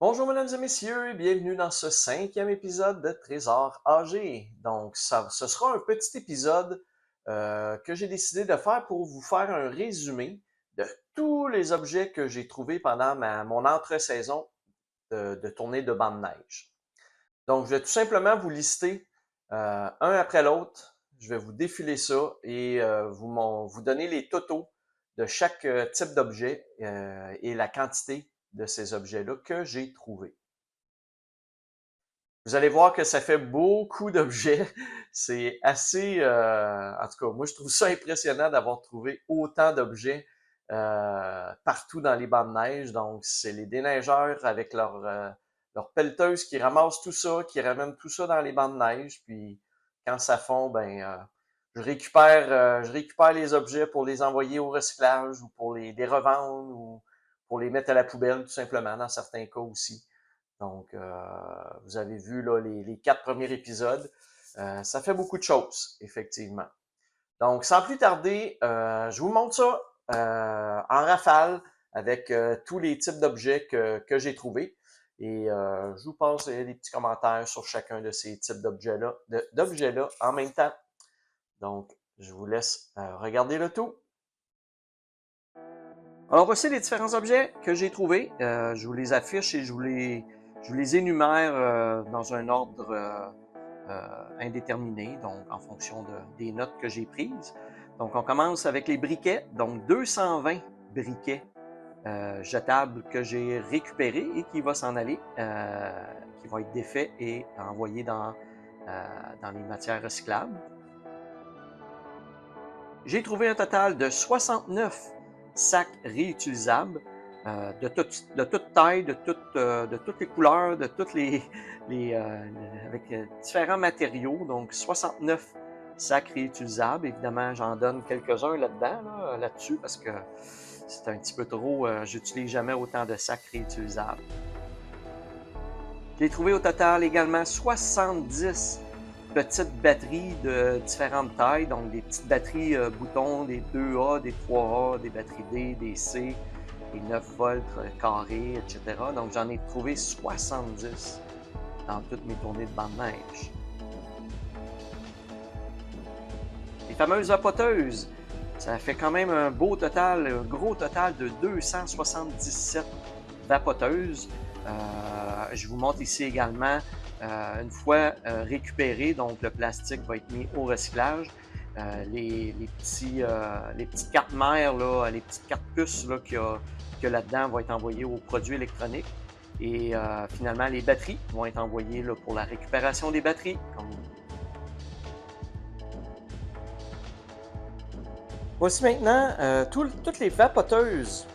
Bonjour mesdames et messieurs, bienvenue dans ce 5e épisode de Trésor AG. Donc ce sera un petit épisode que j'ai décidé de faire pour vous faire un résumé de tous les objets que j'ai trouvés pendant mon entre-saison de tournée de banc de neige. Donc je vais tout simplement vous lister un après l'autre, je vais vous défiler ça et vous donner les totaux de chaque type d'objet et la quantité de ces objets-là que j'ai trouvés. Vous allez voir que ça fait beaucoup d'objets. C'est assez, en tout cas, moi je trouve ça impressionnant d'avoir trouvé autant d'objets partout dans les bancs de neige. Donc, c'est les déneigeurs avec leur pelleteuse qui ramassent tout ça, qui ramènent tout ça dans les bancs de neige. Puis, quand ça fond, je récupère les objets pour les envoyer au recyclage ou pour les revendre ou pour les mettre à la poubelle, tout simplement, dans certains cas aussi. Donc, vous avez vu là, les 4 premiers épisodes. Ça fait beaucoup de choses, effectivement. Donc, sans plus tarder, je vous montre ça en rafale avec tous les types d'objets que j'ai trouvés. Et je vous passe des petits commentaires sur chacun de ces types d'objets-là en même temps. Donc, je vous laisse regarder le tout. Alors, voici les différents objets que j'ai trouvés. Je vous les affiche et je vous les énumère dans un ordre indéterminé, donc en fonction des notes que j'ai prises. Donc, on commence avec les briquets. Donc, 220 briquets jetables que j'ai récupérés et qui va s'en aller, qui va être défait et envoyé dans les matières recyclables. J'ai trouvé un total de 69 sacs réutilisables de toute taille, de toutes les couleurs, de toutes avec différents matériaux. Donc 69 sacs réutilisables. Évidemment, j'en donne quelques-uns là-dedans, là-dessus, parce que c'est un petit peu trop. J'utilise jamais autant de sacs réutilisables. J'ai trouvé au total également 70 petites batteries de différentes tailles, donc des petites batteries boutons, des 2A, des 3A, des batteries D, des C, des 9 volts carrés, etc. Donc j'en ai trouvé 70 dans toutes mes tournées de banc de neige. Les fameuses vapoteuses, ça fait quand même un beau total, un gros total de 277 vapoteuses. Je vous montre ici également, une fois récupéré, donc le plastique va être mis au recyclage. Les petites cartes mères, là, les petites cartes puces là, qu'il y a là-dedans vont être envoyées aux produits électroniques. Et finalement, les batteries vont être envoyées là, pour la récupération des batteries. Voici maintenant toutes les vapoteuses.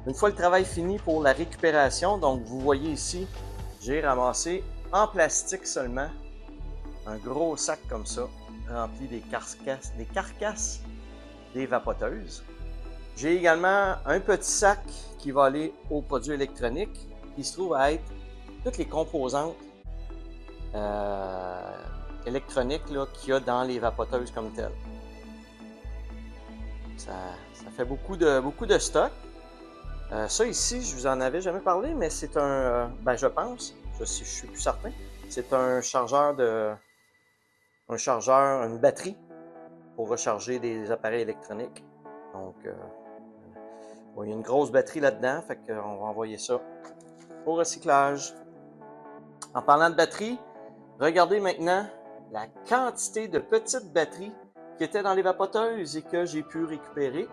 Une fois le travail fini pour la récupération, donc vous voyez ici, j'ai ramassé en plastique seulement un gros sac comme ça, rempli des carcasses des vapoteuses. J'ai également un petit sac qui va aller aux produits électroniques, qui se trouve à être toutes les composantes électroniques qu'il y a dans les vapoteuses comme telles. Ça fait beaucoup de stock. Ça ici, je vous en avais jamais parlé, mais c'est je pense, je suis plus certain, c'est un chargeur une batterie pour recharger des appareils électroniques. Donc, il y a une grosse batterie là-dedans, fait qu'on va envoyer ça au recyclage. En parlant de batterie, regardez maintenant la quantité de petites batteries qui étaient dans les vapoteuses et que j'ai pu récupérer.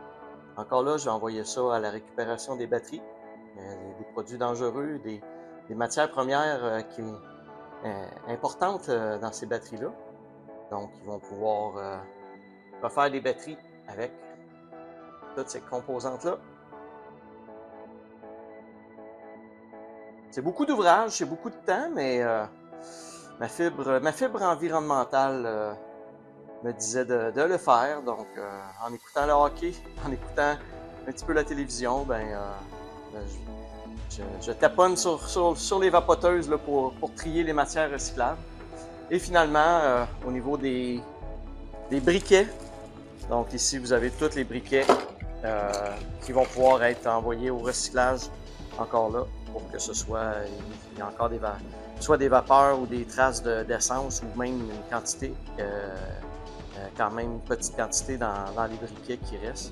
Encore là, je vais envoyer ça à la récupération des batteries, des produits dangereux, des matières premières qui importantes dans ces batteries-là. Donc, ils vont pouvoir refaire des batteries avec toutes ces composantes-là. C'est beaucoup d'ouvrages, c'est beaucoup de temps, mais ma fibre environnementale me disait de le faire. Donc, en écoutant le hockey, en écoutant un petit peu la télévision, je taponne sur les vapoteuses là, pour trier les matières recyclables. Et finalement, au niveau des briquets, donc ici vous avez tous les briquets qui vont pouvoir être envoyés au recyclage encore là, pour que ce soit, il y a encore soit des vapeurs ou des traces d'essence ou même une quantité, quand même une petite quantité dans les briquets qui restent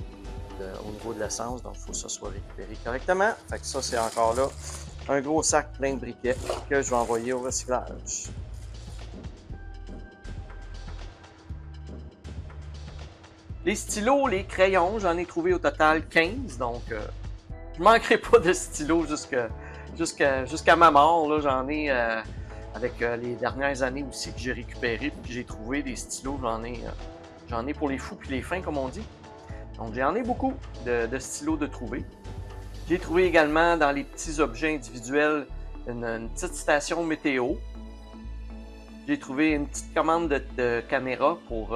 au niveau de l'essence, donc il faut que ça soit récupéré correctement. Fait que ça, c'est encore là un gros sac plein de briquets que je vais envoyer au recyclage. Les stylos, les crayons, j'en ai trouvé au total 15, donc je manquerai pas de stylos jusqu'à ma mort. Là, j'en ai avec les dernières années aussi que j'ai récupéré puis que j'ai trouvé des stylos, j'en ai pour les fous puis les fins, comme on dit. Donc j'en ai beaucoup de stylos de trouver. J'ai trouvé également dans les petits objets individuels une petite station météo. J'ai trouvé une petite commande de caméra pour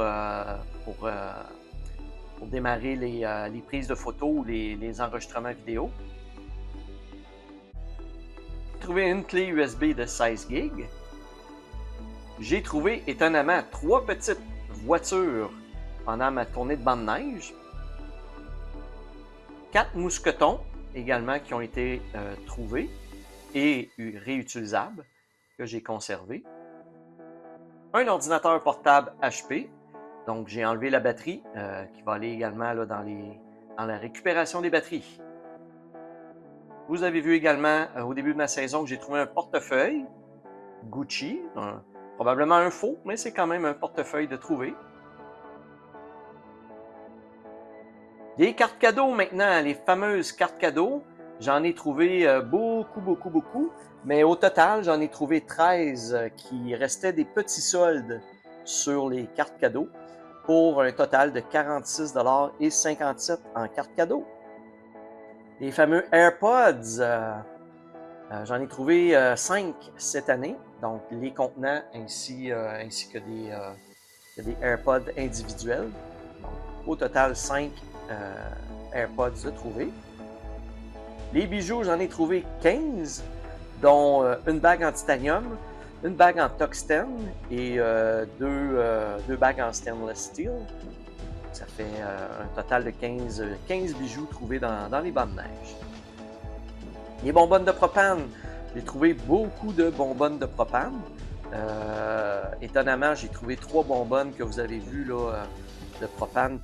démarrer les prises de photos ou les enregistrements vidéo. J'ai trouvé une clé USB de 16 GB. J'ai trouvé, étonnamment, 3 petites voitures pendant ma tournée de bande neige. 4 mousquetons également qui ont été trouvés et réutilisables, que j'ai conservés. Un ordinateur portable HP. Donc, j'ai enlevé la batterie qui va aller également là, dans la récupération des batteries. Vous avez vu également au début de ma saison que j'ai trouvé un portefeuille Gucci, probablement un faux, mais c'est quand même un portefeuille de trouver. Des cartes cadeaux maintenant, les fameuses cartes cadeaux. J'en ai trouvé beaucoup, mais au total, j'en ai trouvé 13 qui restaient des petits soldes sur les cartes cadeaux pour un total de 46,57 $ en cartes cadeaux. Les fameux AirPods, j'en ai trouvé 5 cette année, donc les contenants ainsi que des AirPods individuels. Donc, au total, 5 AirPods de trouver. Les bijoux, j'en ai trouvé 15, dont une bague en titanium, une bague en tungstène et deux bagues en stainless steel. Ça fait un total de 15 bijoux trouvés dans les bancs de neige. Les bonbonnes de propane, j'ai trouvé beaucoup de bonbonnes de propane. Étonnamment, j'ai trouvé 3 bonbonnes que vous avez vues là, de propane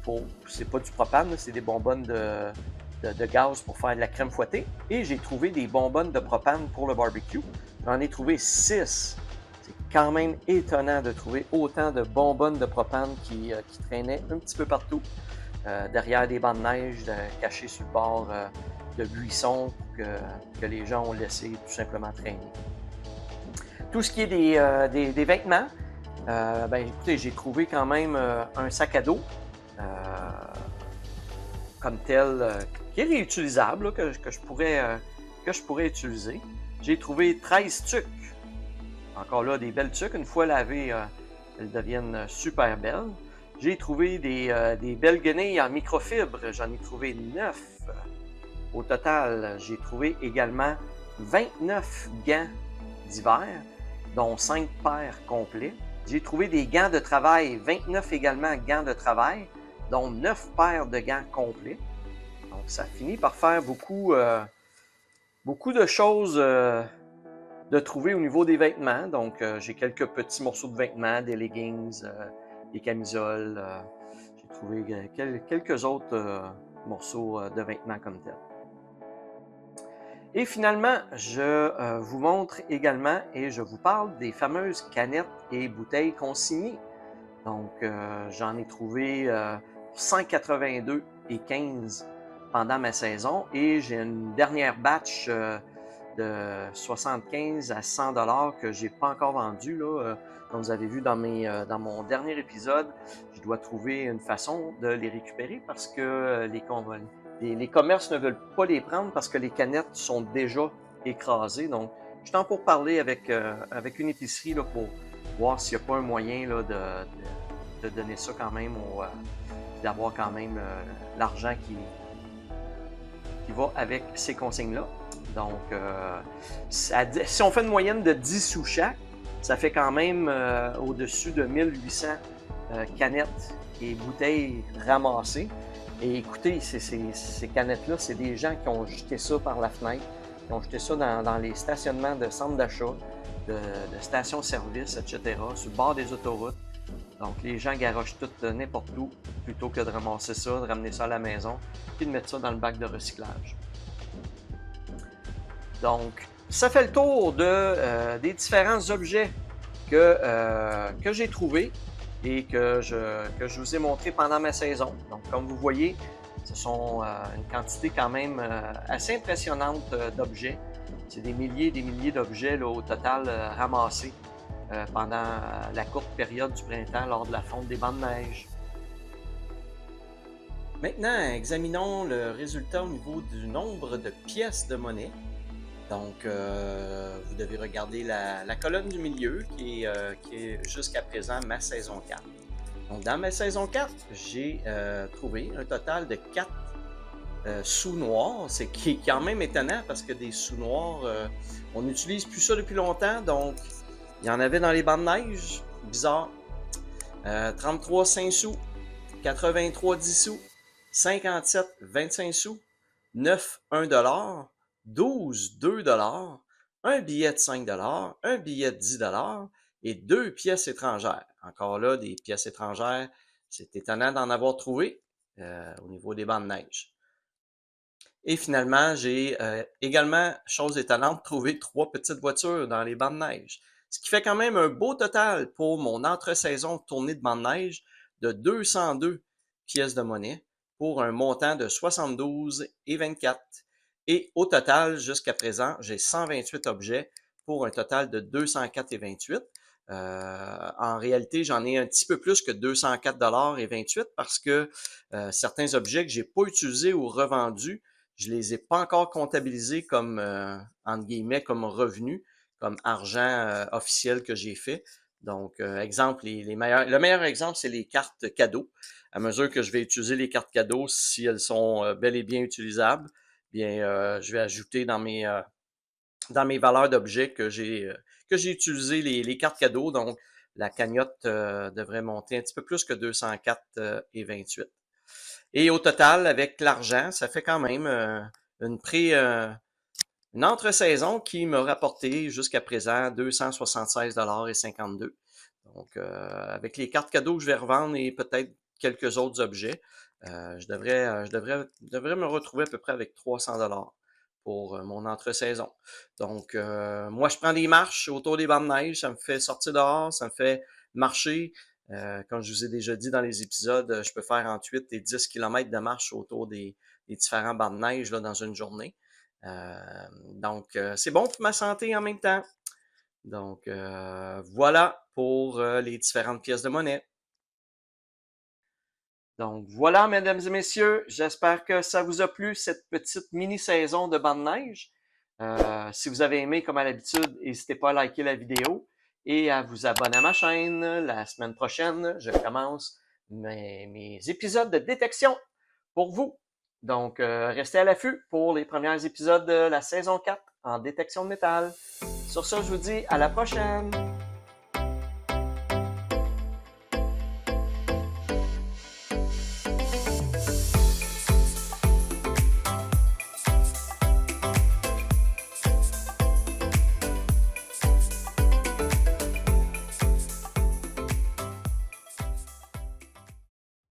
c'est pas du propane, c'est des bonbonnes de gaz pour faire de la crème fouettée. Et j'ai trouvé des bonbonnes de propane pour le barbecue. J'en ai trouvé 6. C'est quand même étonnant de trouver autant de bonbonnes de propane qui traînaient un petit peu partout, derrière des bancs de neige, cachés sur le bord de buissons que les gens ont laissé tout simplement traîner. Tout ce qui est des vêtements, écoutez, j'ai trouvé quand même un sac à dos comme tel qui est réutilisable, là, que je pourrais utiliser. J'ai trouvé 13 tuques. Encore là, des belles tuques. Une fois lavées, elles deviennent super belles. J'ai trouvé des belles guenilles en microfibre. J'en ai trouvé 9. Au total, j'ai trouvé également 29 gants d'hiver, dont 5 paires complets. J'ai trouvé des gants de travail, 29 également gants de travail, dont 9 paires de gants complets. Donc, ça finit par faire beaucoup de choses de trouver au niveau des vêtements. Donc, j'ai quelques petits morceaux de vêtements, des leggings, des camisoles. J'ai trouvé quelques autres morceaux de vêtements comme tel. Et finalement, je vous montre également et je vous parle des fameuses canettes et bouteilles consignées. Donc, j'en ai trouvé 182 et 15 pendant ma saison et j'ai une dernière batch de 75 à 100 $ que j'ai pas encore vendu là. Comme vous avez vu dans mon dernier épisode, je dois trouver une façon de les récupérer parce que les commerces ne veulent pas les prendre parce que les canettes sont déjà écrasées. Donc, je suis en pour parler avec une épicerie là, voir s'il n'y a pas un moyen là, de donner ça quand même, d'avoir quand même l'argent qui va avec ces consignes-là. Donc, si on fait une moyenne de 10 sous chaque, ça fait quand même au-dessus de 1800 canettes et bouteilles ramassées. Et écoutez, ces canettes-là, c'est des gens qui ont jeté ça par la fenêtre, qui ont jeté ça dans les stationnements de centres d'achat, de stations-service, etc., sur le bord des autoroutes. Donc, les gens garochent tout n'importe où, plutôt que de ramasser ça, de ramener ça à la maison, puis de mettre ça dans le bac de recyclage. Donc, ça fait le tour des différents objets que j'ai trouvés et que je vous ai montré pendant ma saison. Donc, comme vous voyez, ce sont une quantité quand même assez impressionnante d'objets. C'est des milliers et des milliers d'objets au total ramassés pendant la courte période du printemps lors de la fonte des bancs de neige. Maintenant, examinons le résultat au niveau du nombre de pièces de monnaie. Donc, vous devez regarder la colonne du milieu qui est jusqu'à présent ma saison 4. Donc, dans ma saison 4, j'ai trouvé un total de 4 sous noirs, ce qui est quand même étonnant parce que des sous noirs, on n'utilise plus ça depuis longtemps, donc il y en avait dans les bancs de neige, bizarre. 33 5 sous, 83 10 sous, 57 25 sous, 9 1 $, 12 2 $, un billet de 5 $, un billet de 10 $ et 2 pièces étrangères. Encore là, des pièces étrangères, c'est étonnant d'en avoir trouvé au niveau des bancs de neige. Et finalement, j'ai également, chose étonnante, trouvé 3 petites voitures dans les bancs de neige. Ce qui fait quand même un beau total pour mon entre-saison tournée de bancs de neige de 202 pièces de monnaie pour un montant de 72,24. Et au total, jusqu'à présent, j'ai 128 objets pour un total de 204,28. En réalité, j'en ai un petit peu plus que 204,28 parce que certains objets que j'ai pas utilisés ou revendus, je les ai pas encore comptabilisés comme, entre guillemets, comme revenus, comme argent officiel que j'ai fait. Donc, exemple, le meilleur exemple, c'est les cartes cadeaux. À mesure que je vais utiliser les cartes cadeaux, si elles sont bel et bien utilisables, bien, je vais ajouter dans mes valeurs d'objets que j'ai utilisé les cartes cadeaux. Donc, la cagnotte devrait monter un petit peu plus que 204,28. Et au total, avec l'argent, ça fait quand même une entre-saison qui m'a rapporté jusqu'à présent 276,52 $. Donc, avec les cartes cadeaux que je vais revendre et peut-être quelques autres objets, je devrais me retrouver à peu près avec 300 $ pour mon entre-saison. Donc, moi, je prends des marches autour des bancs de neige, ça me fait sortir dehors, ça me fait marcher. Comme je vous ai déjà dit dans les épisodes, je peux faire entre 8 et 10 km de marche autour des différents bancs de neige là, dans une journée. Donc, c'est bon pour ma santé en même temps. Donc, voilà pour les différentes pièces de monnaie. Donc, voilà, mesdames et messieurs, j'espère que ça vous a plu, cette petite mini-saison de bancs de neige. Si vous avez aimé, comme à l'habitude, n'hésitez pas à liker la vidéo et à vous abonner à ma chaîne. La semaine prochaine, je commence mes épisodes de détection pour vous. Donc, restez à l'affût pour les premiers épisodes de la saison 4 en détection de métal. Sur ça, je vous dis à la prochaine!